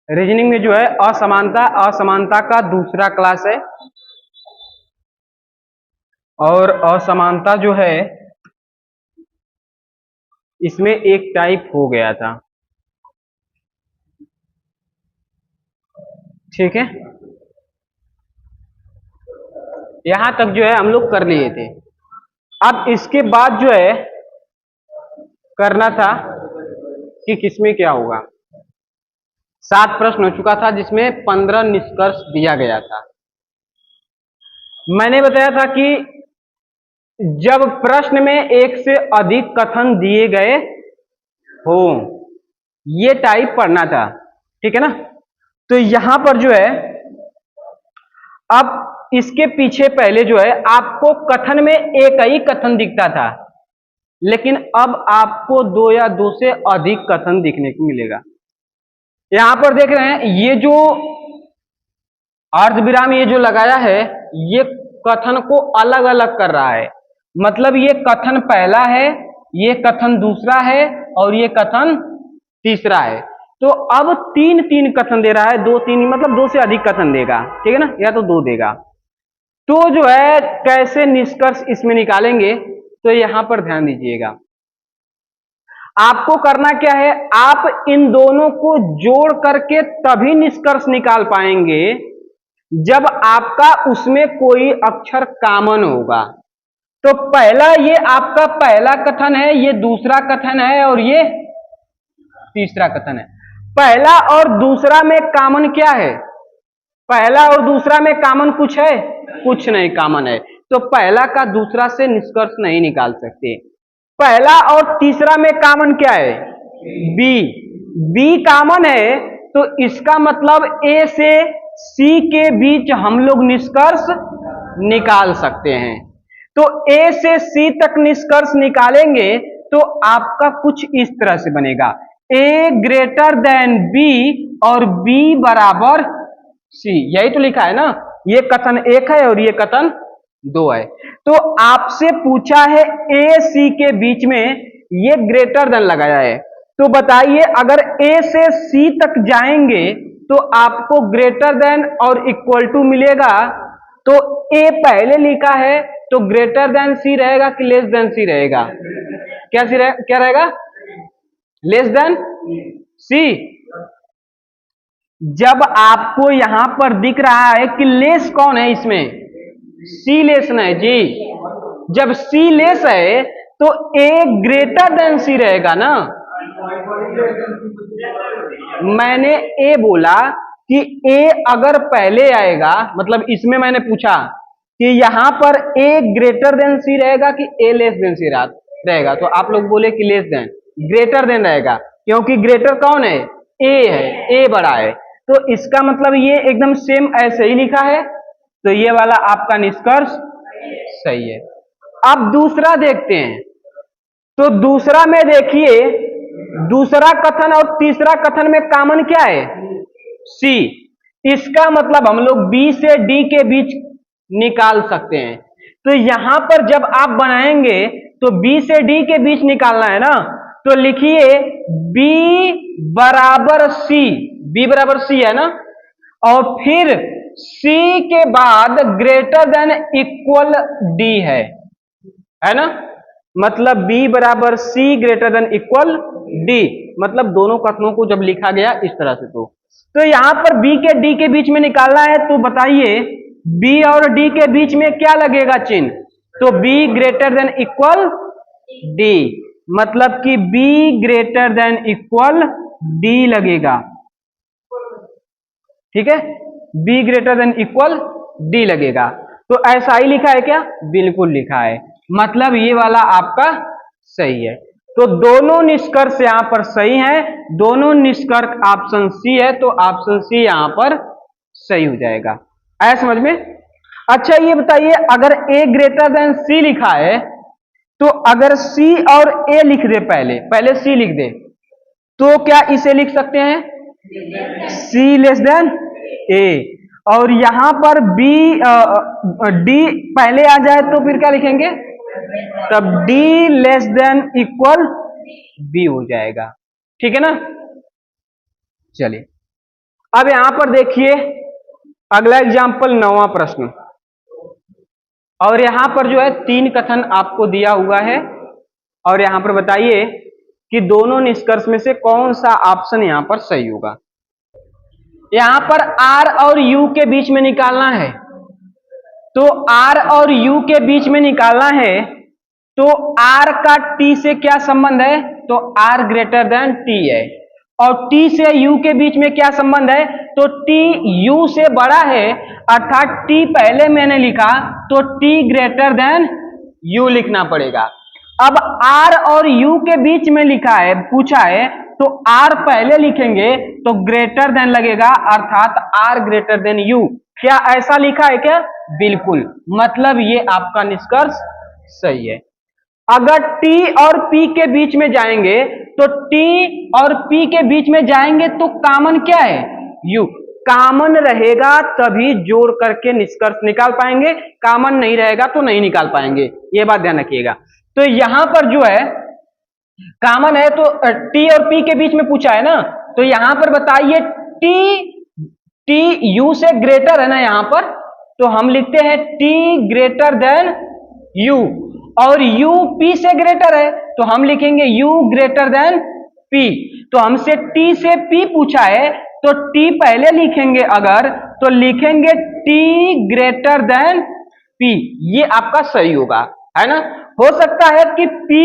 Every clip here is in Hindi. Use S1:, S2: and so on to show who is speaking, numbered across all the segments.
S1: रीजनिंग में जो है असमानता, असमानता का दूसरा क्लास है और असमानता जो है इसमें एक टाइप हो गया था। ठीक है, यहां तक जो है हम लोग कर लिए थे। अब इसके बाद जो है करना था कि किसमें क्या होगा। 7 प्रश्न हो चुका था जिसमें 15 निष्कर्ष दिया गया था। मैंने बताया था कि जब प्रश्न में एक से अधिक कथन दिए गए हो, ये टाइप पढ़ना था। ठीक है ना। तो यहां पर जो है अब इसके पीछे पहले जो है आपको कथन में एक ही कथन दिखता था, लेकिन अब आपको 2 या 2 से अधिक कथन दिखने को मिलेगा। यहां पर देख रहे हैं ये जो अर्धविराम ये जो लगाया है ये कथन को अलग अलग कर रहा है। मतलब ये कथन पहला है, ये कथन दूसरा है और ये कथन तीसरा है। तो अब 3-3 कथन दे रहा है, 2-3 मतलब 2 से अधिक कथन देगा। ठीक है ना, या तो 2 देगा। तो जो है कैसे निष्कर्ष इसमें निकालेंगे, तो यहां पर ध्यान दीजिएगा। आपको करना क्या है, आप इन दोनों को जोड़ करके तभी निष्कर्ष निकाल पाएंगे जब आपका उसमें कोई अक्षर कॉमन होगा। तो पहला ये आपका पहला कथन है, ये दूसरा कथन है और ये तीसरा कथन है। पहला और दूसरा में कॉमन क्या है? पहला और दूसरा में कॉमन कुछ है? कुछ नहीं कॉमन है। तो पहला का दूसरा से निष्कर्ष नहीं निकाल सकते। पहला और तीसरा में कॉमन क्या है? बी। बी कॉमन है तो इसका मतलब ए से सी के बीच हम लोग निष्कर्ष निकाल सकते हैं। तो ए से सी तक निष्कर्ष निकालेंगे तो आपका कुछ इस तरह से बनेगा, ए ग्रेटर देन बी और बी बराबर सी। यही तो लिखा है ना, ये कथन 1 है और ये कथन 2 है। तो आपसे पूछा है ए सी के बीच में ये ग्रेटर देन लगाया है, तो बताइए अगर ए से सी तक जाएंगे तो आपको ग्रेटर देन और इक्वल टू मिलेगा। तो ए पहले लिखा है तो ग्रेटर देन सी रहेगा कि लेस देन सी रहेगा? क्या रहेगा? लेस देन सी। जब आपको यहां पर दिख रहा है कि लेस कौन है इसमें? सी लेस है जी। जब सी लेस है तो ए ग्रेटर देन सी रहेगा ना। मैंने ए बोला कि ए अगर पहले आएगा, मतलब इसमें मैंने पूछा कि यहां पर ए ग्रेटर देन सी रहेगा कि ए लेस देन सी रहेगा, तो आप लोग बोले कि लेस देन। ग्रेटर देन रहेगा क्योंकि ग्रेटर कौन है? ए है, ए बड़ा है। तो इसका मतलब ये एकदम सेम ऐसे ही लिखा है, तो ये वाला आपका निष्कर्ष सही है। अब दूसरा देखते हैं। तो दूसरा में देखिए, दूसरा कथन और तीसरा कथन में कॉमन क्या है? सी। इसका मतलब हम लोग बी से डी के बीच निकाल सकते हैं। तो यहां पर जब आप बनाएंगे तो बी से डी के बीच निकालना है ना, तो लिखिए बी बराबर सी। बी बराबर सी है ना, और फिर सी के बाद ग्रेटर देन इक्वल डी है ना। मतलब b बराबर c greater than equal d, मतलब दोनों कथनों को जब लिखा गया इस तरह से। तो यहां पर b के d के बीच में निकालना है, तो बताइए b और d के बीच में क्या लगेगा चिन्ह? तो b greater than equal d, मतलब कि b greater than equal d लगेगा। ठीक है, b greater than equal d लगेगा। तो ऐसा ही लिखा है क्या? बिल्कुल लिखा है, मतलब ये वाला आपका सही है। तो दोनों निष्कर्ष यहां पर सही है, दोनों निष्कर्ष ऑप्शन सी है, तो ऑप्शन सी यहां पर सही हो जाएगा। आया समझ में? अच्छा ये बताइए, अगर a ग्रेटर देन सी लिखा है तो अगर c और a लिख दे, पहले c लिख दे, तो क्या इसे लिख सकते हैं? c less than a। और यहां पर b d पहले आ जाए तो फिर क्या लिखेंगे? तब d less than equal b हो जाएगा। ठीक है ना। चलिए अब यहां पर देखिए अगला एग्जाम्पल 9वां प्रश्न, और यहां पर जो है 3 कथन आपको दिया हुआ है और यहां पर बताइए कि दोनों निष्कर्ष में से कौन सा ऑप्शन यहां पर सही होगा। यहां पर आर और यू के बीच में निकालना है, तो आर और यू के बीच में निकालना है तो आर का टी से क्या संबंध है, तो आर ग्रेटर देन टी है, और टी से यू के बीच में क्या संबंध है, तो टी यू से बड़ा है, अर्थात टी पहले मैंने लिखा तो टी ग्रेटर देन यू लिखना पड़ेगा। अब आर और यू के बीच में लिखा है, पूछा है, तो आर पहले लिखेंगे तो ग्रेटर देन लगेगा, अर्थात आर ग्रेटर देन यू। क्या ऐसा लिखा है क्या, बिल्कुल, मतलब ये आपका निष्कर्ष सही है। अगर T और P के बीच में जाएंगे तो T और P के बीच में जाएंगे तो कॉमन क्या है, U, कॉमन रहेगा तभी जोड़ करके निष्कर्ष निकाल पाएंगे, कॉमन नहीं रहेगा तो नहीं निकाल पाएंगे, ये बात ध्यान रखिएगा। तो यहां पर जो है कॉमन है तो T और P के बीच में पूछा है ना, तो यहां पर बताइए T U से ग्रेटर है ना यहां पर, तो हम लिखते हैं T ग्रेटर देन U, और U P से ग्रेटर है तो हम लिखेंगे U ग्रेटर देन P। तो हमसे T से P पूछा है तो T पहले लिखेंगे, अगर तो लिखेंगे T ग्रेटर देन P, ये आपका सही होगा, है ना। हो सकता है कि P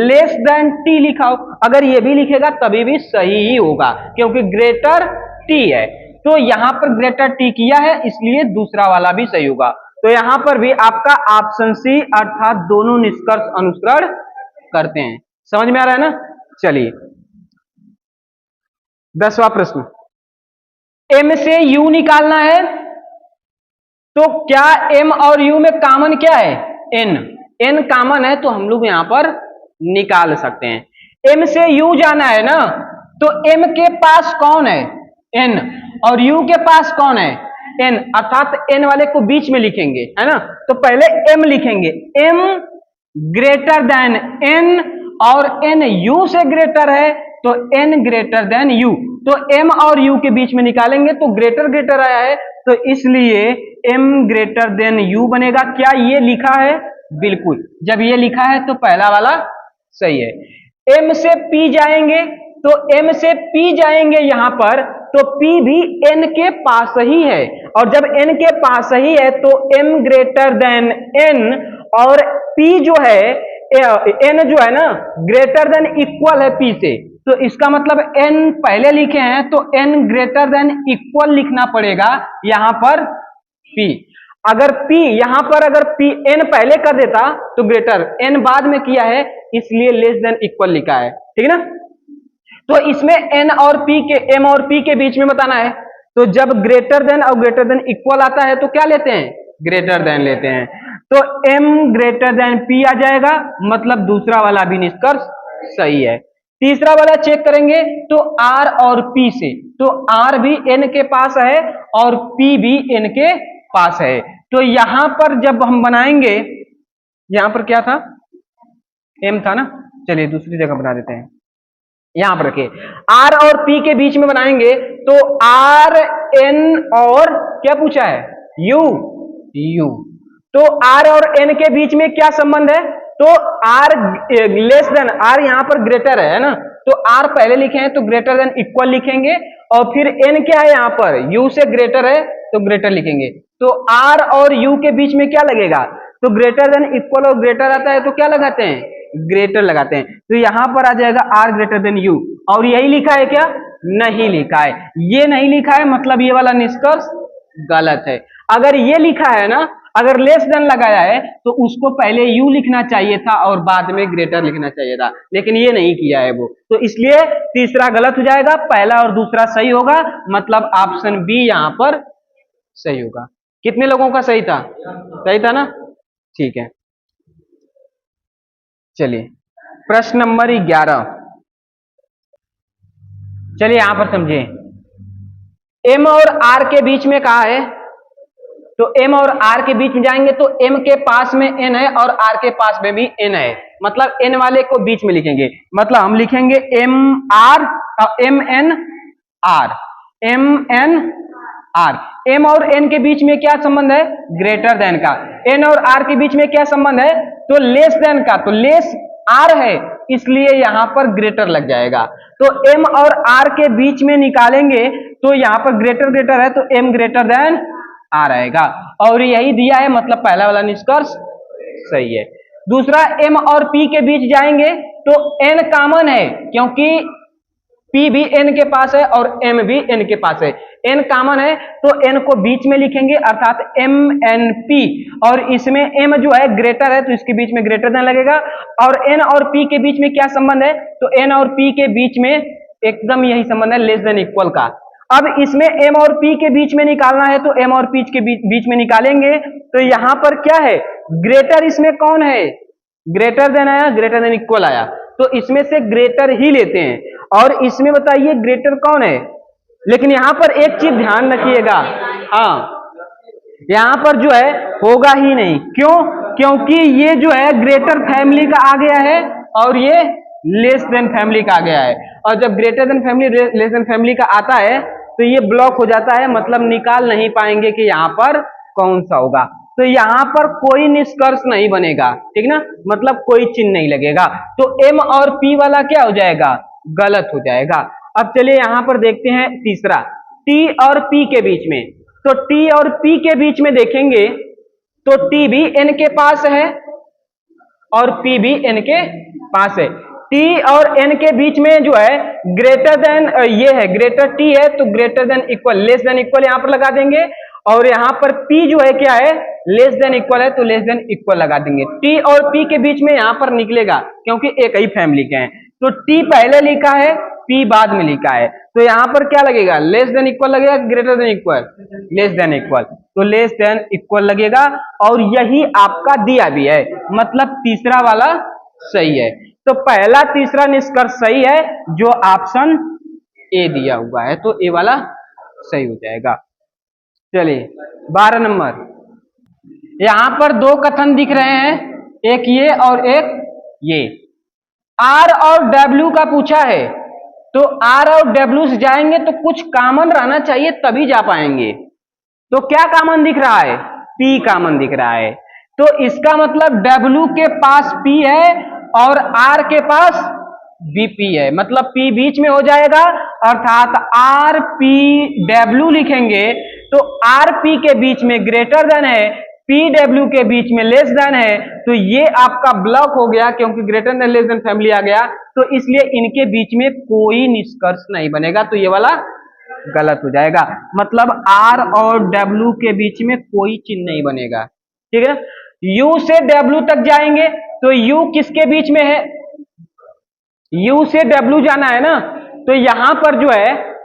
S1: लेस देन T लिखा हो, अगर ये भी लिखेगा तभी भी सही ही होगा क्योंकि ग्रेटर T है, तो यहां पर ग्रेटर T किया है इसलिए दूसरा वाला भी सही होगा। तो यहां पर भी आपका ऑप्शन सी, अर्थात दोनों निष्कर्ष अनुसरण करते हैं। समझ में आ रहा है ना। चलिए 10वां प्रश्न, M से U निकालना है तो क्या M और U में कॉमन क्या है, N कॉमन है तो हम लोग यहां पर निकाल सकते हैं। M से U जाना है ना, तो M के पास कौन है, N, और U के पास कौन है, N, अर्थात N वाले को बीच में लिखेंगे, है ना। तो पहले M लिखेंगे, M ग्रेटर देन N, और N U से ग्रेटर है तो N ग्रेटर देन U, तो M और U के बीच में निकालेंगे तो ग्रेटर आया है तो इसलिए M ग्रेटर देन U बनेगा। क्या ये लिखा है, बिल्कुल, जब ये लिखा है तो पहला वाला सही है। M से P जाएंगे तो M से P जाएंगे यहां पर तो P भी N के पास ही है, और जब N के पास ही है तो M ग्रेटर देन N, और P जो है N जो है ना ग्रेटर देन इक्वल है P से, तो इसका मतलब N पहले लिखे हैं तो N ग्रेटर देन इक्वल लिखना पड़ेगा यहां पर P। अगर P यहां पर अगर P N पहले कर देता तो ग्रेटर, N बाद में किया है इसलिए लेस देन इक्वल लिखा है, ठीक है ना। तो इसमें N और P के, M और P के बीच में बताना है, तो जब ग्रेटर देन और ग्रेटर देन इक्वल आता है तो क्या लेते हैं, ग्रेटर देन लेते हैं, तो M ग्रेटर देन P आ जाएगा, मतलब दूसरा वाला भी निष्कर्ष सही है। तीसरा वाला चेक करेंगे तो R और P से, तो R भी N के पास है और P भी N के पास है, तो यहां पर जब हम बनाएंगे, यहां पर क्या था, M था ना, चलिए दूसरी जगह बना देते हैं, यहां पर रखिए R और P के बीच में बनाएंगे तो R N और क्या पूछा है, U, तो R और N के बीच में क्या संबंध है, तो R लेस देन, R यहां पर ग्रेटर है ना, तो R पहले लिखे हैं तो ग्रेटर देन इक्वल लिखेंगे, और फिर N क्या है यहां पर U से ग्रेटर है तो ग्रेटर लिखेंगे, तो R और U के बीच में क्या लगेगा, तो ग्रेटर देन इक्वल और ग्रेटर आता है तो क्या लगाते हैं, ग्रेटर लगाते हैं, तो यहां पर आ जाएगा R ग्रेटर देन U, और यही लिखा है क्या, नहीं लिखा है, ये नहीं लिखा है मतलब ये वाला निष्कर्ष गलत है। अगर ये लिखा है ना, अगर लेस देन लगाया है तो उसको पहले U लिखना चाहिए था और बाद में ग्रेटर लिखना चाहिए था, लेकिन ये नहीं किया है वो, तो इसलिए तीसरा गलत हो जाएगा, पहला और दूसरा सही होगा, मतलब ऑप्शन बी यहां पर सही होगा। कितने लोगों का सही था, सही था ना, ठीक है। चलिए प्रश्न नंबर 11, चलिए यहां पर समझिए, M और R के बीच में कहा है, तो M और R के बीच में जाएंगे तो M के पास में N है और R के पास में भी N है, मतलब N वाले को बीच में लिखेंगे, मतलब हम लिखेंगे M R M N R, M N R. M और एन के बीच में क्या संबंध है? ग्रेटर देन का। एन और आर के बीच में क्या संबंध है? तो लेस देन का। तो लेस आर है, इसलिए यहां पर ग्रेटर लग जाएगा। तो एम और आर के बीच में निकालेंगे तो यहां पर ग्रेटर ग्रेटर है, तो एम ग्रेटर देन आर आएगा। और यही दिया है, मतलब पहला वाला निष्कर्ष सही है। दूसरा, एम और पी के बीच जाएंगे तो एन कॉमन है, क्योंकि P भी n के पास है और M भी n के पास है। n कॉमन है तो n को बीच में लिखेंगे, अर्थात MNP। और इसमें m जो है ग्रेटर है तो इसके बीच में ग्रेटर देन लगेगा। और n और p के बीच में क्या संबंध है? तो n और p के बीच में एकदम यही संबंध है, लेस देन इक्वल का। अब इसमें m और p के बीच में निकालना है तो m और p के बीच में निकालेंगे तो यहां पर क्या है? ग्रेटर इसमें कौन है? ग्रेटर देन आया, ग्रेटर देन इक्वल आया, तो इसमें से ग्रेटर ही लेते हैं। और इसमें बताइए ग्रेटर कौन है? लेकिन यहां पर एक चीज ध्यान रखिएगा, हाँ, यहां पर जो है होगा ही नहीं। क्यों? क्योंकि ये जो है ग्रेटर फैमिली का आ गया है और ये लेस देन फैमिली का आ गया है। और जब greater than family less than family का आता है तो ये ब्लॉक हो जाता है, मतलब निकाल नहीं पाएंगे कि यहां पर कौन सा होगा। तो यहां पर कोई निष्कर्ष नहीं बनेगा, ठीक ना, मतलब कोई चिन्ह नहीं लगेगा। तो एम और पी वाला क्या हो जाएगा? गलत हो जाएगा। अब चलिए यहां पर देखते हैं तीसरा, टी और पी के बीच में। तो टी और पी के बीच में देखेंगे तो टी भी एन के पास है और पी भी एन के पास है। टी और एन के बीच में जो है ग्रेटर देन ये है, ग्रेटर टी है तो greater than equal, less than equal यहां पर लगा देंगे। और यहां पर P जो है क्या है? लेस देन इक्वल है तो लेस देन इक्वल लगा देंगे। T और P के बीच में यहां पर निकलेगा क्योंकि एक ही फैमिली के हैं, तो T पहले लिखा है, P बाद में लिखा है, तो यहां पर क्या लगेगा? लेस देन इक्वल लगेगा, greater than equal? Less than equal, तो लेस देन इक्वल लगेगा। और यही आपका दिया भी है, मतलब तीसरा वाला सही है। तो पहला तीसरा निष्कर्ष सही है जो ऑप्शन ए दिया हुआ है, तो ए वाला सही हो जाएगा। चलिए 12 नंबर, यहां पर दो कथन दिख रहे हैं, एक ये और एक ये। आर और डब्ल्यू का पूछा है, तो आर और डब्ल्यू से जाएंगे तो कुछ कॉमन रहना चाहिए तभी जा पाएंगे। तो क्या कॉमन दिख रहा है? पी कॉमन दिख रहा है, तो इसका मतलब डब्ल्यू के पास पी है और आर के पास बीपी है, मतलब पी बीच में हो जाएगा, अर्थात आर पी डब्ल्यू लिखेंगे तो आर पी के बीच में ग्रेटर देन है, पी डब्ल्यू के बीच में लेस देन है, तो ये आपका ब्लॉक हो गया क्योंकि greater than less than family आ गया, तो इसलिए इनके बीच में कोई निष्कर्ष नहीं बनेगा, तो ये वाला गलत हो जाएगा। मतलब आर और डब्ल्यू के बीच में कोई चिन्ह नहीं बनेगा, ठीक है ना। यू से डब्ल्यू तक जाएंगे तो यू किसके बीच में है? यू से डब्ल्यू जाना है ना, तो यहां पर जो है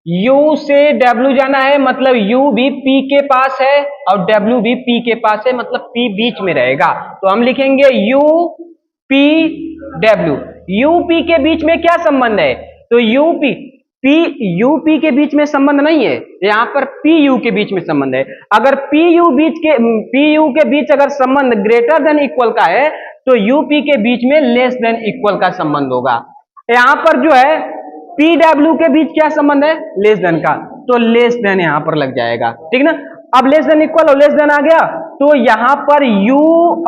S1: यू से डब्ल्यू जाना है, मतलब यू भी पी के पास है और डब्ल्यू भी पी के पास है, मतलब पी बीच में रहेगा, तो हम लिखेंगे यू पी डब्ल्यू। यूपी के बीच में क्या संबंध है? तो यूपी पी यूपी के बीच में संबंध नहीं है, यहां पर पी यू के बीच में संबंध है। अगर पी यू के बीच अगर संबंध ग्रेटर देन इक्वल का है तो यूपी के बीच में लेस देन इक्वल का संबंध होगा। यहां पर जो है पी डब्ल्यू के बीच क्या संबंध है? लेस देन का, तो लेस देन यहां पर लग जाएगा, ठीक ना। अब लेस देन इक्वल और लेस देन आ गया तो यहां पर u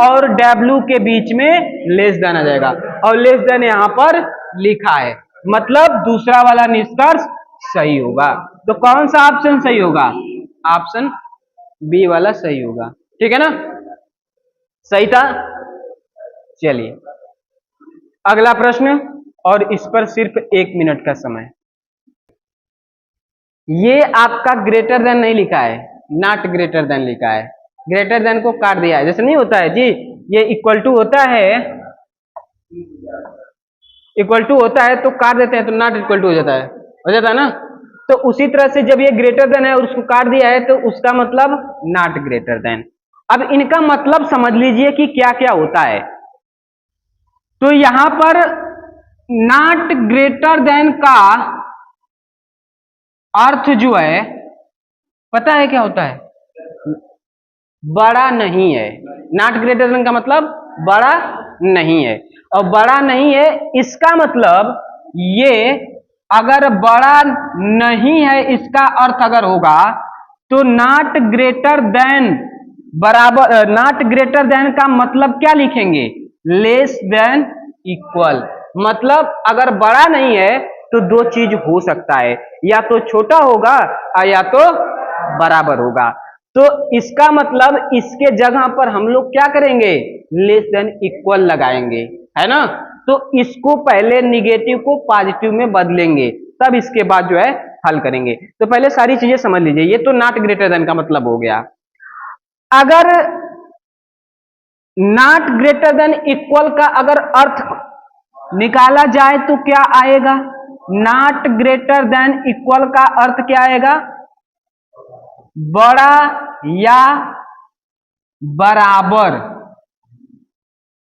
S1: और w के बीच में लेस देन आ जाएगा और लेस देन यहां पर लिखा है, मतलब दूसरा वाला निष्कर्ष सही होगा। तो कौन सा ऑप्शन सही होगा? ऑप्शन बी वाला सही होगा, ठीक है ना, सही था। चलिए अगला प्रश्न, और इस पर सिर्फ 1 मिनट का समय। ये आपका ग्रेटर देन नहीं लिखा है, नॉट ग्रेटर देन लिखा है, ग्रेटर देन को काट दिया है, जैसे नहीं होता है जी, ये इक्वल टू होता है, इक्वल टू होता है तो काट देते हैं तो नॉट इक्वल टू हो जाता है ना। तो उसी तरह से जब ये ग्रेटर देन है और उसको काट दिया है तो उसका मतलब नॉट ग्रेटर देन। अब इनका मतलब समझ लीजिए कि क्या क्या होता है। तो यहां पर नॉट ग्रेटर देन का अर्थ जो है पता है क्या होता है? बड़ा नहीं है। नॉट ग्रेटर देन का मतलब बड़ा नहीं है, और बड़ा नहीं है इसका मतलब ये अगर बड़ा नहीं है इसका अर्थ अगर होगा तो नॉट ग्रेटर देन बराबर, नॉट ग्रेटर देन का मतलब क्या लिखेंगे? Less than equal. मतलब अगर बड़ा नहीं है तो दो चीज हो सकता है, या तो छोटा होगा या तो बराबर होगा। तो इसका मतलब इसके जगह पर हम लोग क्या करेंगे? लेस देन इक्वल लगाएंगे, है ना। तो इसको पहले निगेटिव को पॉजिटिव में बदलेंगे, तब इसके बाद जो है हल करेंगे। तो पहले सारी चीजें समझ लीजिए। ये तो नॉट ग्रेटर देन का मतलब हो गया। अगर नॉट ग्रेटर देन इक्वल का अगर अर्थ निकाला जाए तो क्या आएगा? नॉट ग्रेटर देन इक्वल का अर्थ क्या आएगा? बड़ा या बराबर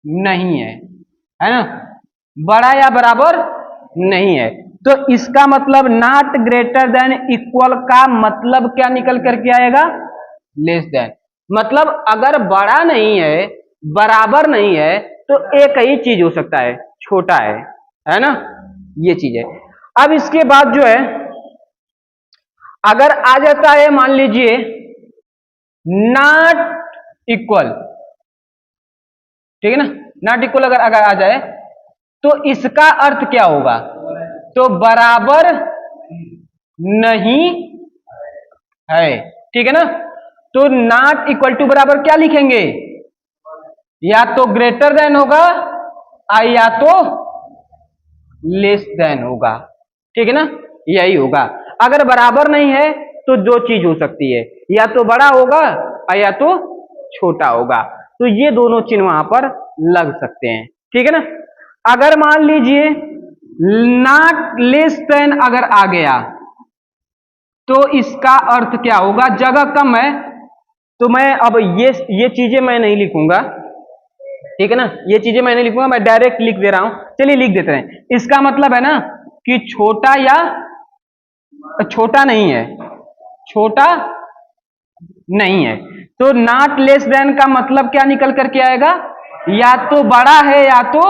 S1: नहीं है ना। बड़ा या बराबर नहीं है। तो इसका मतलब नॉट ग्रेटर देन इक्वल का मतलब क्या निकल करके आएगा? Less than. मतलब अगर बड़ा नहीं है, बराबर नहीं है, तो एक ही चीज हो सकता है, छोटा है ना। ये चीज है। अब इसके बाद जो है अगर आ जाता है, मान लीजिए नॉट इक्वल, ठीक है ना, नॉट इक्वल अगर अगर आ जाए तो इसका अर्थ क्या होगा? तो बराबर नहीं है, ठीक है ना। तो नॉट इक्वल टू बराबर क्या लिखेंगे? या तो ग्रेटर देन होगा या तो लेस देन होगा, ठीक है ना। यही होगा। अगर बराबर नहीं है तो दो चीज हो सकती है, या तो बड़ा होगा या तो छोटा होगा। तो ये दोनों चिन्ह वहां पर लग सकते हैं, ठीक है ना। अगर मान लीजिए नॉट लेस देन अगर आ गया तो इसका अर्थ क्या होगा? जगह कम है तो मैं अब ये चीजें मैं नहीं लिखूंगा, ठीक है ना। ये चीजें मैं नहीं लिखूंगा, मैं डायरेक्ट लिख दे रहा हूं। चलिए लिख देते हैं। इसका मतलब है ना कि छोटा या छोटा नहीं है, छोटा नहीं है। तो नॉट लेस देन का मतलब क्या निकल करके आएगा? या तो बड़ा है या तो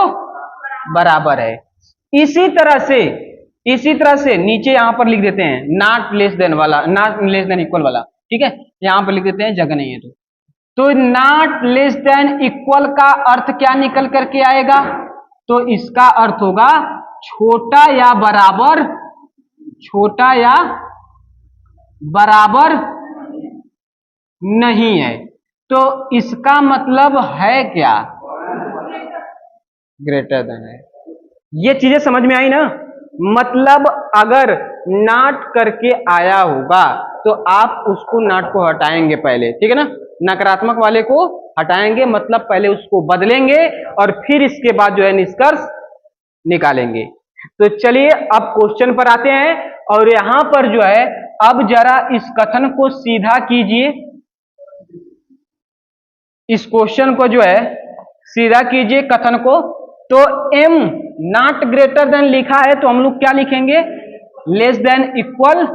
S1: बराबर है। इसी तरह से नीचे यहां पर लिख देते हैं नॉट लेस देन वाला, नॉट लेस देन इक्वल वाला, ठीक है। यहां पर लिख देते हैं, जगह नहीं है तो नॉट लेस देन इक्वल का अर्थ क्या निकल करके आएगा? तो इसका अर्थ होगा छोटा या बराबर, छोटा या बराबर नहीं है। तो इसका मतलब है क्या? ग्रेटर देन है। ये चीजें समझ में आई ना। मतलब अगर नॉट करके आया होगा तो आप उसको नॉट को हटाएंगे पहले, ठीक है ना। नकारात्मक वाले को हटाएंगे, मतलब पहले उसको बदलेंगे और फिर इसके बाद जो है निष्कर्ष निकालेंगे। तो चलिए अब क्वेश्चन पर आते हैं। और यहां पर जो है अब जरा इस कथन को सीधा कीजिए, इस क्वेश्चन को जो है सीधा कीजिए कथन को। तो m नॉट ग्रेटर देन लिखा है तो हम लोग क्या लिखेंगे? लेस देन इक्वल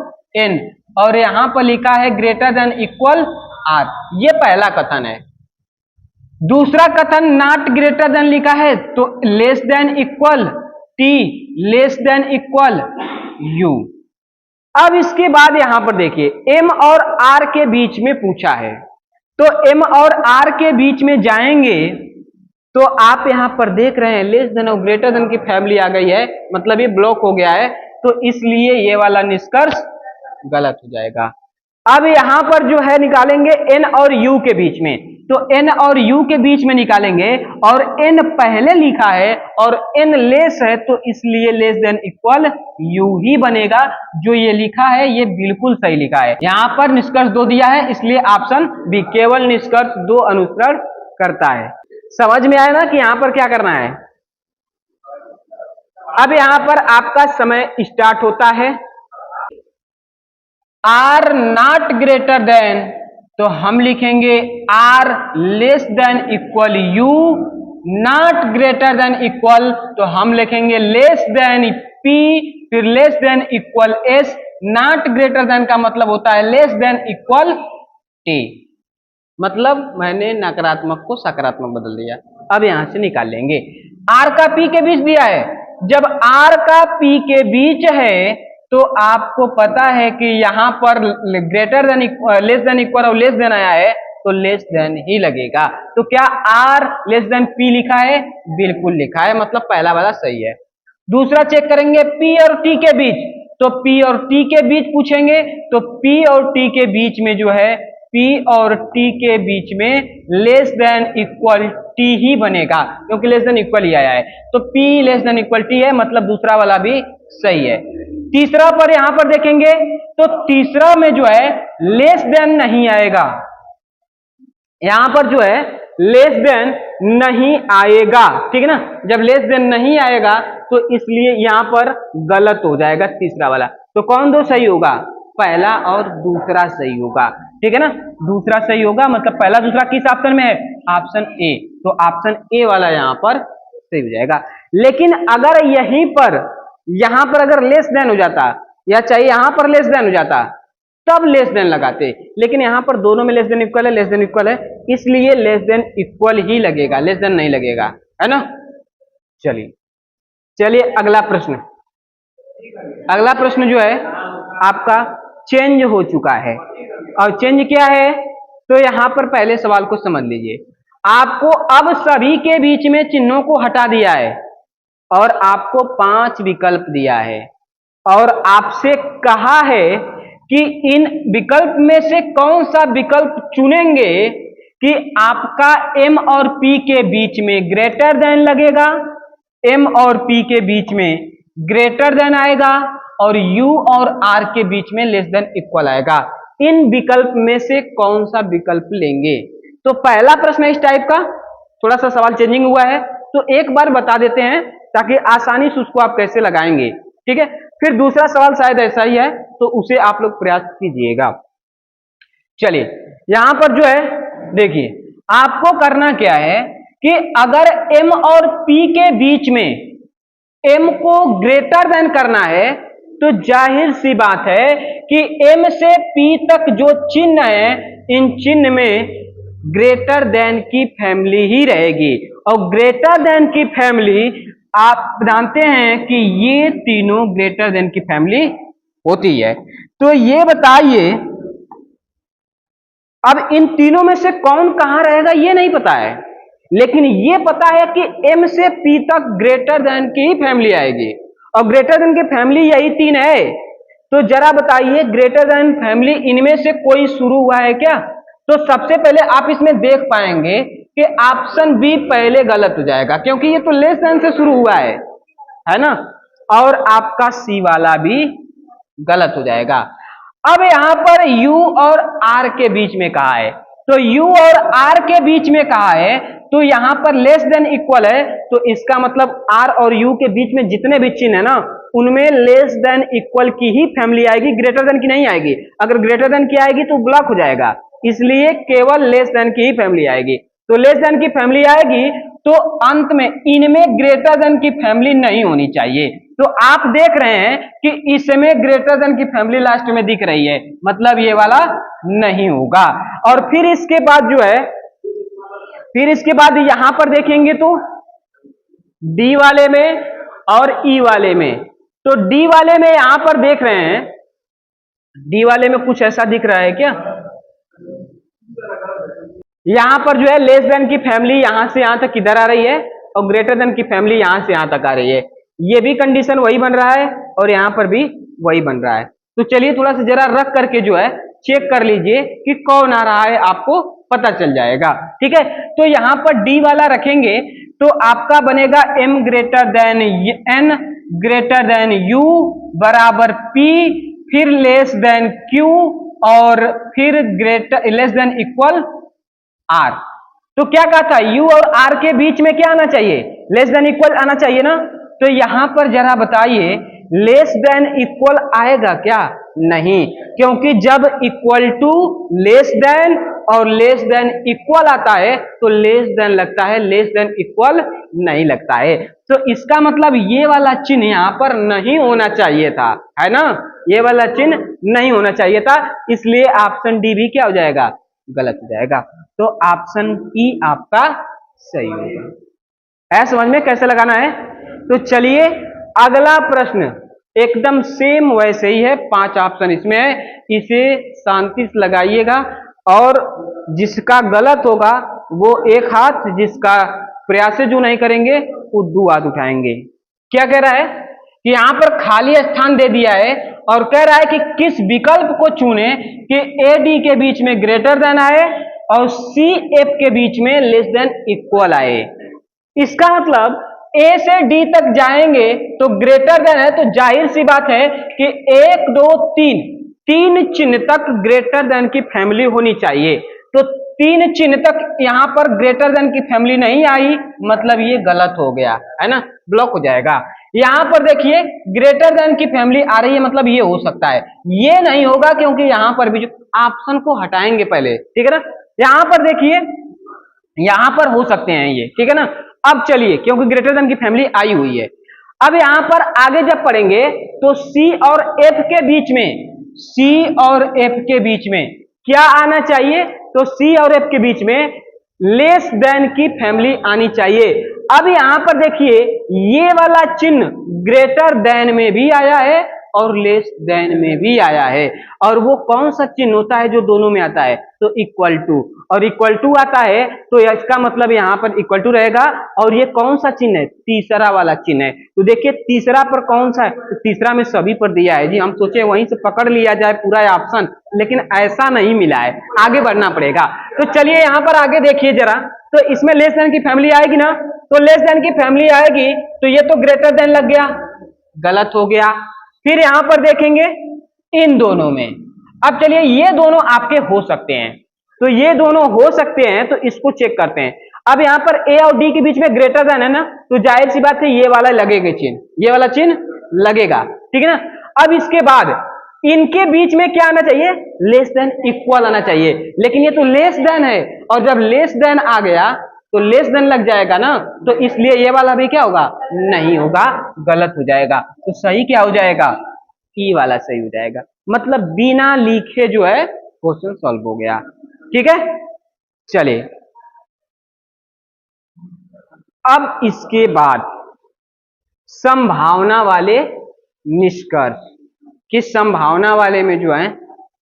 S1: n, और यहां पर लिखा है ग्रेटर देन इक्वल r। ये पहला कथन है। दूसरा कथन नॉट ग्रेटर देन लिखा है तो less than equal t, less than equal u। अब इसके बाद यहां पर देखिए m और r के बीच में पूछा है, तो m और r के बीच में जाएंगे तो आप यहां पर देख रहे हैं लेस देन और ग्रेटर देन की फैमिली आ गई है, मतलब ये ब्लॉक हो गया है। तो इसलिए ये वाला निष्कर्ष गलत हो जाएगा। अब यहां पर जो है निकालेंगे n और u के बीच में, तो n और u के बीच में निकालेंगे, और n पहले लिखा है और n लेस है तो इसलिए लेस देन इक्वल u ही बनेगा। जो ये लिखा है ये बिल्कुल सही लिखा है। यहां पर निष्कर्ष दो दिया है, इसलिए ऑप्शन बी केवल निष्कर्ष दो अनुसरण करता है। समझ में आया ना कि यहां पर क्या करना है। अब यहां पर आपका समय स्टार्ट होता है। आर नॉट ग्रेटर देन, तो हम लिखेंगे R less than equal U. Not greater than equal तो हम लिखेंगे लेस देन पी, फिर less than equal S. Not greater than का मतलब होता है लेस देन इक्वल टी। मतलब मैंने नकारात्मक को सकारात्मक बदल दिया। अब यहां से निकाल लेंगे। आर का पी के बीच दिया है, जब आर का पी के बीच है तो आपको पता है कि यहां पर greater than less than equal और लेस देन आया है तो लेस देन ही लगेगा। तो क्या आर लेस देन पी लिखा है? बिल्कुल लिखा है, मतलब पहला वाला सही है। दूसरा चेक करेंगे पी और टी के बीच, तो पी और टी के बीच पूछेंगे तो पी और टी के बीच में जो है पी और टी के बीच में लेस देन इक्वल टी ही बनेगा, क्योंकि लेस देन इक्वल ही आया है। तो P less than equal T है, मतलब दूसरा वाला भी सही है। तीसरा पर यहां पर देखेंगे तो तीसरा में जो है लेस देन नहीं आएगा, यहां पर जो है लेस देन नहीं आएगा, ठीक है ना। जब लेस देन नहीं आएगा तो इसलिए यहां पर गलत हो जाएगा तीसरा वाला। तो कौन दो सही होगा? पहला और दूसरा सही होगा, ठीक है ना। दूसरा सही होगा, मतलब पहला दूसरा किस ऑप्शन में है? Option A. तो ऑप्शन ए वाला यहां पर सही हो जाएगा। लेकिन अगर यहां पर अगर लेस देन हो जाता, या चाहिए यहां पर लेस देन हो जाता, तब लेस देन लगाते, लेकिन यहां पर दोनों में लेस देन इक्वल है, लेस देन इक्वल है, इसलिए लेस देन इक्वल ही लगेगा, लेस देन नहीं लगेगा, है ना। चलिए चलिए अगला प्रश्न। अगला प्रश्न जो है आपका चेंज हो चुका है, और चेंज क्या है? तो यहां पर पहले सवाल को समझ लीजिए। आपको अब सभी के बीच में चिन्हों को हटा दिया है और आपको 5 विकल्प दिया है, और आपसे कहा है कि इन विकल्प में से कौन सा विकल्प चुनेंगे कि आपका एम और पी के बीच में ग्रेटर देन लगेगा, एम और पी के बीच में ग्रेटर देन आएगा, और यू और आर के बीच में लेस देन इक्वल आएगा। इन विकल्प में से कौन सा विकल्प लेंगे? तो पहला प्रश्न इस टाइप का, थोड़ा सा सवाल चेंजिंग हुआ है, तो एक बार बता देते हैं ताकि आसानी से उसको आप कैसे लगाएंगे, ठीक है। फिर दूसरा सवाल शायद ऐसा ही है, तो उसे आप लोग प्रयास कीजिएगा। चलिए यहां पर जो है देखिए, आपको करना क्या है कि अगर m और p के बीच में m को ग्रेटर देन करना है, तो जाहिर सी बात है कि m से p तक जो चिन्ह है, इन चिन्ह में ग्रेटर देन की फैमिली ही रहेगी, और ग्रेटर देन की फैमिली आप जानते हैं कि ये तीनों ग्रेटर देन की फैमिली होती है। तो ये बताइए, अब इन तीनों में से कौन कहां रहेगा ये नहीं पता है, लेकिन ये पता है कि m से p तक ग्रेटर देन की ही फैमिली आएगी, और ग्रेटर देन की फैमिली यही तीन है। तो जरा बताइए ग्रेटर देन फैमिली इनमें से कोई शुरू हुआ है क्या? तो सबसे पहले आप इसमें देख पाएंगे कि ऑप्शन बी पहले गलत हो जाएगा, क्योंकि ये तो लेस देन से शुरू हुआ है ना, और आपका सी वाला भी गलत हो जाएगा। अब यहां पर u और r के बीच में कहा है, तो u और r के बीच में कहा है, तो यहां पर लेस देन इक्वल है, तो इसका मतलब r और u के बीच में जितने भी चिन्ह है ना, उनमें लेस देन इक्वल की ही फैमिली आएगी, ग्रेटर देन की नहीं आएगी। अगर ग्रेटर देन की आएगी तो ब्लॉक हो जाएगा, इसलिए केवल लेस देन की ही फैमिली आएगी। तो लेस देन की फैमिली आएगी, तो अंत में इनमें ग्रेटर देन की फैमिली नहीं होनी चाहिए। तो आप देख रहे हैं कि इसमें ग्रेटर देन की फैमिली लास्ट में दिख रही है, मतलब ये वाला नहीं होगा। और फिर इसके बाद जो है, फिर इसके बाद यहां पर देखेंगे तो डी वाले में और ई वाले में, तो डी वाले में यहां पर देख रहे हैं, डी वाले में कुछ ऐसा दिख रहा है क्या? यहां पर जो है लेस देन की फैमिली यहां से यहां तक किधर आ रही है, और ग्रेटर देन की फैमिली यहां से यहां तक आ रही है। ये भी कंडीशन वही बन रहा है, और यहां पर भी वही बन रहा है। तो चलिए थोड़ा सा जरा रख करके जो है चेक कर लीजिए कि कौन आ रहा है, आपको पता चल जाएगा, ठीक है। तो यहां पर डी वाला रखेंगे तो आपका बनेगा m greater than n greater than u बराबर p, फिर लेस देन q, और फिर greater less than equal r। तो क्या कहा था, u और r के बीच में क्या आना चाहिए? लेस देन इक्वल आना चाहिए ना। तो यहां पर जरा बताइए लेस देन इक्वल आएगा क्या? नहीं, क्योंकि जब इक्वल टू लेस देन और लेस देन इक्वल आता है तो लेस देन लगता है, लेस देन इक्वल नहीं लगता है। तो इसका मतलब ये वाला चिन्ह यहां पर नहीं होना चाहिए था, है ना, ये वाला चिन्ह नहीं होना चाहिए था, इसलिए ऑप्शन डी भी क्या हो जाएगा? गलत हो जाएगा। तो ऑप्शन ई आपका सही होगा। है समझ में कैसे लगाना है? तो चलिए अगला प्रश्न एकदम सेम वैसे ही है, 5 ऑप्शन इसमें है, इसे शांति से लगाइएगा और जिसका गलत होगा वो एक हाथ, जिसका प्रयास जो नहीं करेंगे वो 2 हाथ उठाएंगे। क्या कह रहा है कि यहां पर खाली स्थान दे दिया है और कह रहा है कि किस विकल्प को चुने कि ए डी के बीच में ग्रेटर देन आए और सी एफ के बीच में लेस देन इक्वल आए। इसका मतलब ए से डी तक जाएंगे तो ग्रेटर देन है, तो जाहिर सी बात है कि 1 2 3 चिन्ह तक ग्रेटर देन की फैमिली होनी चाहिए। तो 3 चिन्ह तक यहां पर ग्रेटर देन की फैमिली नहीं आई, मतलब ये गलत हो गया है ना, ब्लॉक हो जाएगा। यहां पर देखिए ग्रेटर देन की फैमिली आ रही है, मतलब ये हो सकता है, ये नहीं होगा क्योंकि यहां पर भी जो ऑप्शन को हटाएंगे पहले, ठीक है ना। यहां पर देखिए यहां पर हो सकते हैं ये, ठीक है ना। अब चलिए, क्योंकि ग्रेटर देन की फैमिली आई हुई है, अब यहां पर आगे जब पढ़ेंगे तो सी और एफ के बीच में, सी और एफ के बीच में क्या आना चाहिए, तो सी और एफ के बीच में लेस देन की फैमिली आनी चाहिए। अब यहां पर देखिए ये वाला चिन्ह ग्रेटर देन में भी आया है और लेस देन में भी आया है, और वो कौन सा चिन्ह होता है जो दोनों में आता है, तो इक्वल टू, और इक्वल टू आता है तो इसका मतलब यहां पर इक्वल टू रहेगा। और ये कौन सा चिन्ह है, तीसरा वाला चिन्ह है। तो देखिए तीसरा पर कौन सा है, तो तीसरा में सभी पर दिया है जी, हम सोचे वहीं से पकड़ लिया जाए पूरा ऑप्शन, लेकिन ऐसा नहीं मिला है, आगे बढ़ना पड़ेगा। तो चलिए यहां पर आगे देखिए जरा, तो इसमें लेस देन की फैमिली आएगी ना, तो लेस देन की फैमिली आएगी तो ये तो ग्रेटर देन लग गया, गलत हो गया। फिर यहां पर देखेंगे इन दोनों में, अब चलिए ये दोनों आपके हो सकते हैं, तो ये दोनों हो सकते हैं तो इसको चेक करते हैं। अब यहां पर ए और डी के बीच में ग्रेटर देन है ना, तो जाहिर सी बात है ये वाला लगेगा चिन्ह, ये वाला चिन्ह लगेगा, ठीक है ना। अब इसके बाद इनके बीच में क्या आना चाहिए, लेस देन इक्वल आना चाहिए, लेकिन ये तो लेस देन है, और जब लेस देन आ गया तो लेस देन लग जाएगा ना, तो इसलिए ये वाला भी क्या होगा, नहीं होगा, गलत हो जाएगा। तो सही क्या हो जाएगा, ई वाला सही हो जाएगा, मतलब बिना लिखे जो है क्वेश्चन सॉल्व हो गया, ठीक है। चलिए अब इसके बाद संभावना वाले निष्कर्ष, कि संभावना वाले में जो है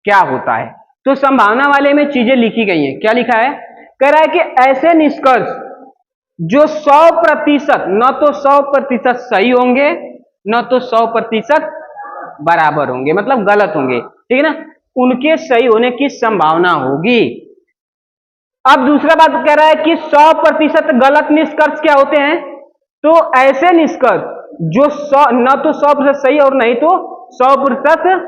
S1: क्या होता है, तो संभावना वाले में चीजें लिखी गई हैं। क्या लिखा है, कह रहा है कि ऐसे निष्कर्ष जो 100% न तो 100% सही होंगे न तो 100% बराबर होंगे, मतलब गलत होंगे, ठीक है ना, उनके सही होने की संभावना होगी। अब दूसरा बात कह रहा है कि 100% गलत निष्कर्ष क्या होते हैं, तो ऐसे निष्कर्ष जो न तो 100% सही और नहीं तो 100%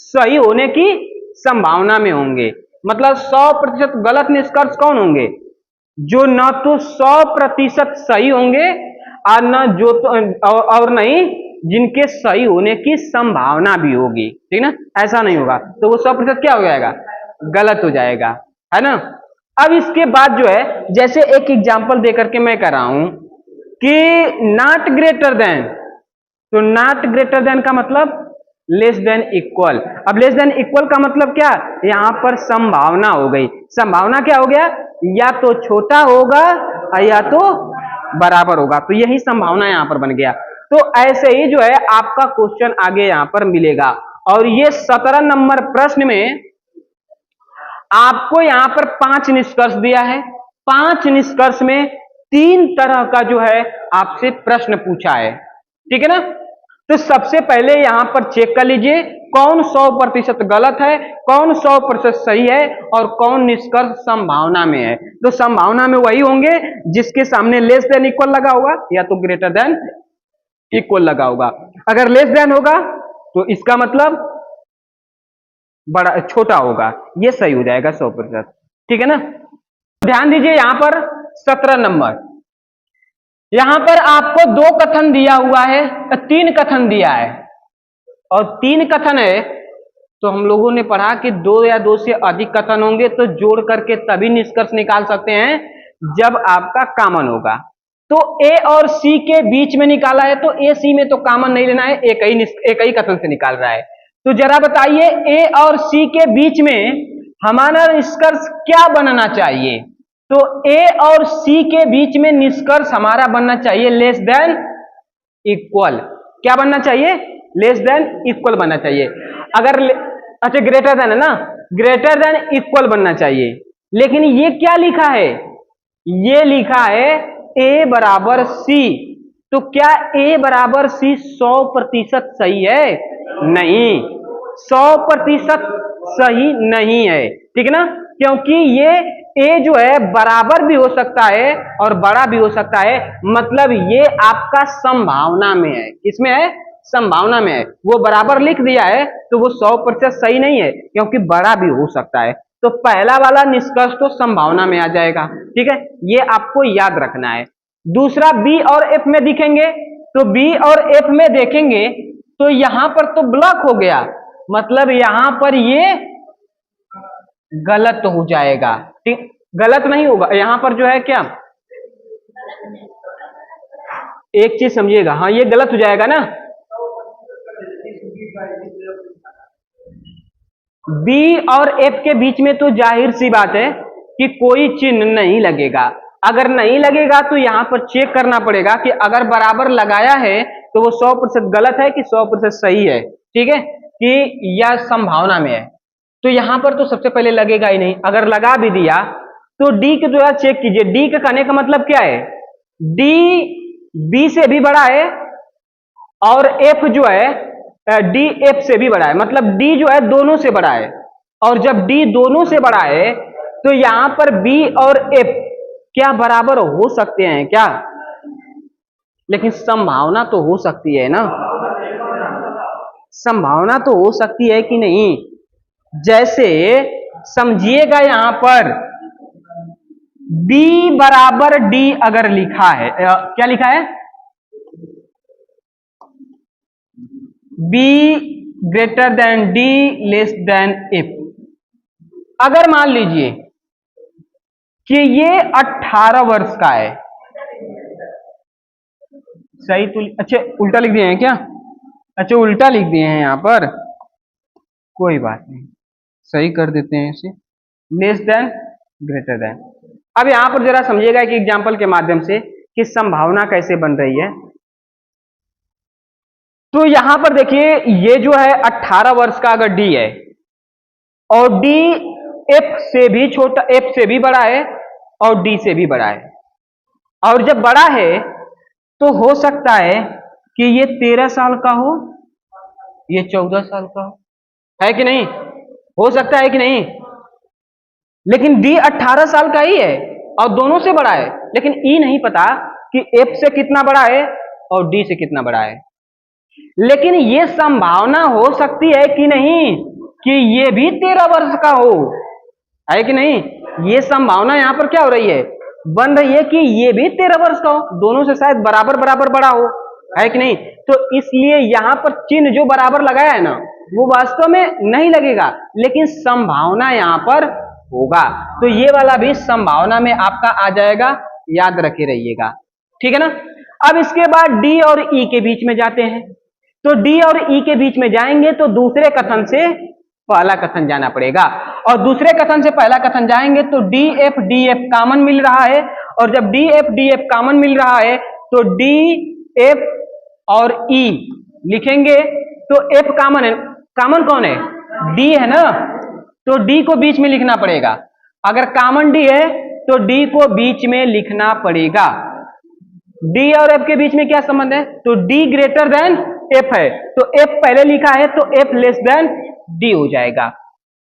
S1: सही होने की संभावना में होंगे। मतलब 100% गलत निष्कर्ष कौन होंगे, जो न तो 100% सही होंगे और न जो तो और नहीं जिनके सही होने की संभावना भी होगी, ठीक ना, ऐसा नहीं होगा, तो वो 100% क्या हो जाएगा, गलत हो जाएगा, है ना। अब इसके बाद जो है, जैसे एक एग्जांपल देकर के मैं कर रहा हूं कि नॉट ग्रेटर देन, तो नॉट ग्रेटर देन का मतलब लेस देन इक्वल। अब लेस देन इक्वल का मतलब क्या, यहां पर संभावना हो गई, संभावना क्या हो गया, या तो छोटा होगा या तो बराबर होगा, तो यही संभावना यहां पर बन गया। तो ऐसे ही जो है आपका क्वेश्चन आगे यहां पर मिलेगा, और ये 17 नंबर प्रश्न में आपको यहां पर 5 निष्कर्ष दिया है, 5 निष्कर्ष में 3 तरह का जो है आपसे प्रश्न पूछा है, ठीक है ना। तो सबसे पहले यहां पर चेक कर लीजिए कौन 100% गलत है, कौन 100% सही है, और कौन निष्कर्ष संभावना में है। तो संभावना में वही होंगे जिसके सामने लेस देन इक्वल लगा होगा या तो ग्रेटर देन इक्वल लगा होगा। अगर लेस देन होगा तो इसका मतलब बड़ा छोटा होगा, ये सही हो जाएगा 100%, ठीक है ना। ध्यान दीजिए यहां पर 17 नंबर, यहां पर आपको 2 कथन दिया हुआ है, 3 कथन दिया है, और 3 कथन है तो हम लोगों ने पढ़ा कि 2 या 2 से अधिक कथन होंगे तो जोड़ करके तभी निष्कर्ष निकाल सकते हैं जब आपका कॉमन होगा। तो ए और सी के बीच में निकाला है तो ए सी में तो कॉमन नहीं लेना है, एक ही कथन से निकाल रहा है। तो जरा बताइए ए और सी के बीच में हमारा निष्कर्ष क्या बनना चाहिए, तो ए और सी के बीच में निष्कर्ष हमारा बनना चाहिए लेस देन इक्वल। क्या बनना चाहिए, लेस देन इक्वल बनना चाहिए। अगर अच्छा ग्रेटर देन है ना, ग्रेटर देन इक्वल बनना चाहिए। लेकिन ये क्या लिखा है, ये लिखा है a बराबर c। तो क्या a बराबर c 100% सही है, नहीं, 100% सही नहीं है, ठीक है ना, क्योंकि ये a जो है बराबर भी हो सकता है और बड़ा भी हो सकता है, मतलब ये आपका संभावना में है, इसमें है संभावना में है। वो बराबर लिख दिया है तो वो 100% सही नहीं है, क्योंकि बड़ा भी हो सकता है। तो पहला वाला निष्कर्ष तो संभावना में आ जाएगा, ठीक है, ये आपको याद रखना है। दूसरा बी और एफ में दिखेंगे, तो बी और एफ में देखेंगे तो यहां पर तो ब्लॉक हो गया, मतलब यहां पर ये गलत हो जाएगा, ठीक, गलत नहीं होगा यहां पर जो है क्या, एक चीज समझिएगा, हाँ ये गलत हो जाएगा ना, बी और एफ के बीच में तो जाहिर सी बात है कि कोई चिन्ह नहीं लगेगा। अगर नहीं लगेगा तो यहां पर चेक करना पड़ेगा कि अगर बराबर लगाया है तो वो 100% गलत है कि 100% सही है, ठीक है, कि यह संभावना में है। तो यहां पर तो सबसे पहले लगेगा ही नहीं, अगर लगा भी दिया तो डी के जो है चेक कीजिए, डी के कहने का मतलब क्या है, डी बी से भी बड़ा है और एफ जो है डी एफ से भी बड़ा है, मतलब डी जो है दोनों से बड़ा है। और जब डी दोनों से बड़ा है तो यहां पर बी और एफ क्या बराबर हो सकते हैं क्या, लेकिन संभावना तो हो सकती है ना, संभावना तो हो सकती है कि नहीं। जैसे समझिएगा यहां पर B बराबर D अगर लिखा है, क्या लिखा है, B greater than D less than F। अगर मान लीजिए कि ये 18 वर्ष का है, सही तो अच्छा उल्टा लिख दिए हैं क्या, अच्छा उल्टा लिख दिए हैं यहां पर, कोई बात नहीं सही कर देते हैं इसे, लेस देन ग्रेटर देन। अब यहां पर जरा समझिएगा एक एग्जांपल के माध्यम से कि संभावना कैसे बन रही है। तो यहां पर देखिए ये जो है 18 वर्ष का अगर डी है और डी एफ से भी छोटा, एफ से भी बड़ा है और डी से भी बड़ा है, और जब बड़ा है तो हो सकता है कि ये 13 साल का हो, ये 14 साल का हो, है कि नहीं, हो सकता है कि नहीं, लेकिन डी 18 साल का ही है और दोनों से बड़ा है, लेकिन ई नहीं पता कि एफ से कितना बड़ा है और डी से कितना बड़ा है। लेकिन ये संभावना हो सकती है कि नहीं कि ये भी 13 वर्ष का हो, है कि नहीं, ये संभावना यहां पर क्या हो रही है, बन रही है कि ये भी 13 वर्ष का हो, दोनों से शायद बराबर बराबर बड़ा हो, है कि नहीं। तो इसलिए यहां पर चिन्ह जो बराबर लगाया है ना वो वास्तव में नहीं लगेगा, लेकिन संभावना यहां पर होगा, तो ये वाला भी संभावना में आपका आ जाएगा, याद रखे रहिएगा, ठीक है ना। अब इसके बाद डी और ई के बीच में जाते हैं, तो डी और ई के बीच में जाएंगे तो दूसरे कथन से पहला कथन जाना पड़ेगा, और दूसरे कथन से पहला कथन जाएंगे तो डी एफ कॉमन मिल रहा है, और जब डी एफ कॉमन मिल रहा है तो डी एफ और ई लिखेंगे, तो एफ कॉमन है, कॉमन कौन है, डी है ना, तो डी को बीच में लिखना पड़ेगा, अगर कॉमन डी है तो डी को बीच में लिखना पड़ेगा। डी और एफ के बीच में क्या संबंध है, तो डी ग्रेटर देन एफ है, तो एफ पहले लिखा है तो एफ लेस देन डी हो जाएगा।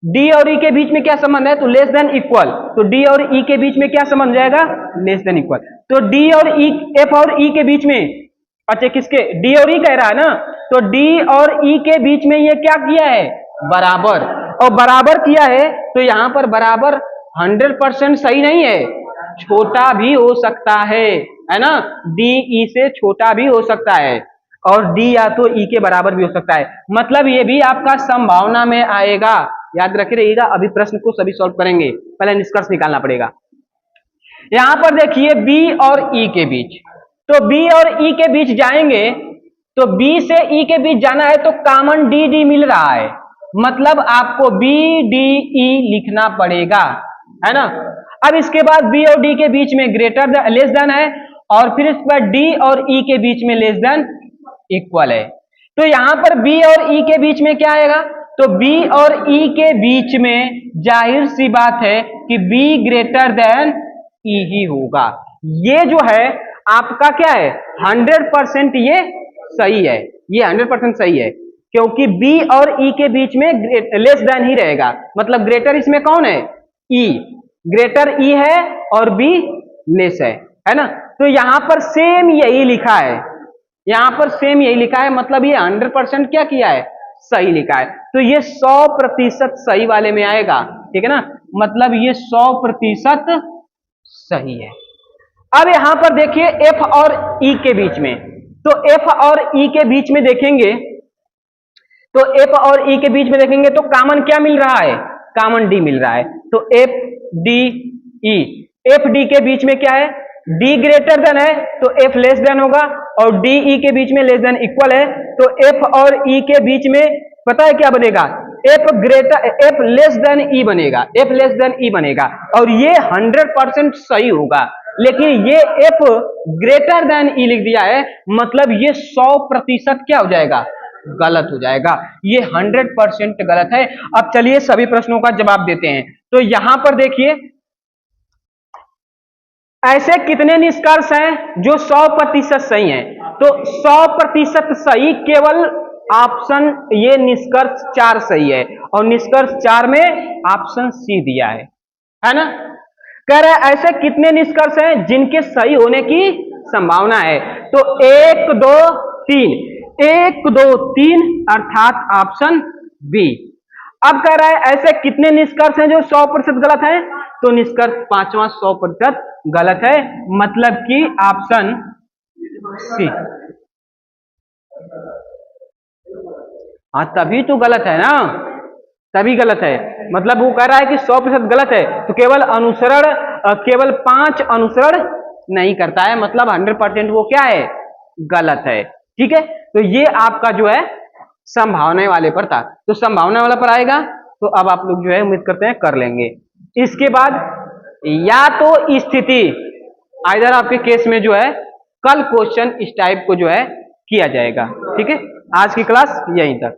S1: डी और ई के बीच में क्या संबंध है, तो लेस देन इक्वल, तो डी और ई के बीच में क्या संबंध जाएगा, लेस देन इक्वल, तो डी और ई, एफ और ई के बीच में, अच्छा किसके, डी और ई कह रहा है ना, तो डी और ई के बीच में ये क्या किया है, बराबर, और बराबर किया है तो यहां पर बराबर 100% सही नहीं है, छोटा भी हो सकता है ना, डी ई से छोटा भी हो सकता है और डी या तो ई के बराबर भी हो सकता है, मतलब ये भी आपका संभावना में आएगा, याद रखे रहिएगा। अभी प्रश्न को सभी सॉल्व करेंगे, पहले निष्कर्ष निकालना पड़ेगा। यहां पर देखिए बी और ई के बीच, तो बी और ई के बीच जाएंगे तो बी से ई के बीच जाना है तो कॉमन डी डी मिल रहा है, मतलब आपको बी डी ई लिखना पड़ेगा, है ना। अब इसके बाद बी और डी के बीच में ग्रेटर लेस देन है, और फिर इस पर डी और ई के बीच में लेस देन इक्वल है। तो यहां पर बी और ई के बीच में क्या आएगा, तो बी और ई के बीच में जाहिर सी बात है कि बी ग्रेटर देन ई ही होगा। ये जो है आपका क्या है 100% ये सही है, ये 100% सही है, क्योंकि बी और ई के बीच में लेस देन ही रहेगा, मतलब ग्रेटर इसमें कौन है, ई, ग्रेटर ई है और बी लेस है ना। तो यहां पर सेम यही लिखा है, यहां पर सेम यही लिखा है, मतलब ये 100% क्या किया है, सही लिखा है। तो ये 100% सही वाले में आएगा, ठीक है ना, मतलब ये 100% सही है। अब यहां पर देखिए एफ और ई के बीच में, तो एफ और ई के बीच में देखेंगे, तो एफ और ई के बीच में देखेंगे तो कॉमन क्या मिल रहा है, कॉमन डी मिल रहा है। तो F D E, F D के बीच में क्या है, डी ग्रेटर देन है तो एफ लेस देन होगा, और डी ई के बीच में लेस देन इक्वल है, तो एफ और ई के बीच में पता है क्या बनेगा, F greater, F less than E बनेगा, एफ लेस देन ई बनेगा, और ये 100% सही होगा। लेकिन ये एफ ग्रेटर देन ई लिख दिया है, मतलब ये 100% क्या हो जाएगा, गलत हो जाएगा, ये 100% गलत है। अब चलिए सभी प्रश्नों का जवाब देते हैं। तो यहां पर देखिए ऐसे कितने निष्कर्ष हैं जो 100% सही हैं, तो 100% सही केवल ऑप्शन ये निष्कर्ष 4 सही है, और निष्कर्ष 4 में ऑप्शन सी दिया है ना। कह रहा है ऐसे कितने निष्कर्ष हैं जिनके सही होने की संभावना है, तो 1 2 3, 1 2 3 अर्थात ऑप्शन बी। अब कह रहा है ऐसे कितने निष्कर्ष हैं जो 100% गलत है, तो निष्कर्ष 5वां 100% गलत है, मतलब कि ऑप्शन सी। हाँ तभी तो गलत है ना, तभी गलत है, मतलब वो कह रहा है कि 100% गलत है, तो केवल अनुसरण, केवल 5 अनुसरण नहीं करता है, मतलब 100% वो क्या है, गलत है, ठीक है। तो ये आपका जो है संभावना वाले पर था, तो संभावना वाला पर आएगा, तो अब आप लोग जो है उम्मीद करते हैं कर लेंगे। इसके बाद या तो स्थिति, इधर आपके केस में जो है कल क्वेश्चन इस टाइप को जो है किया जाएगा, ठीक है। आज की क्लास यहीं तक।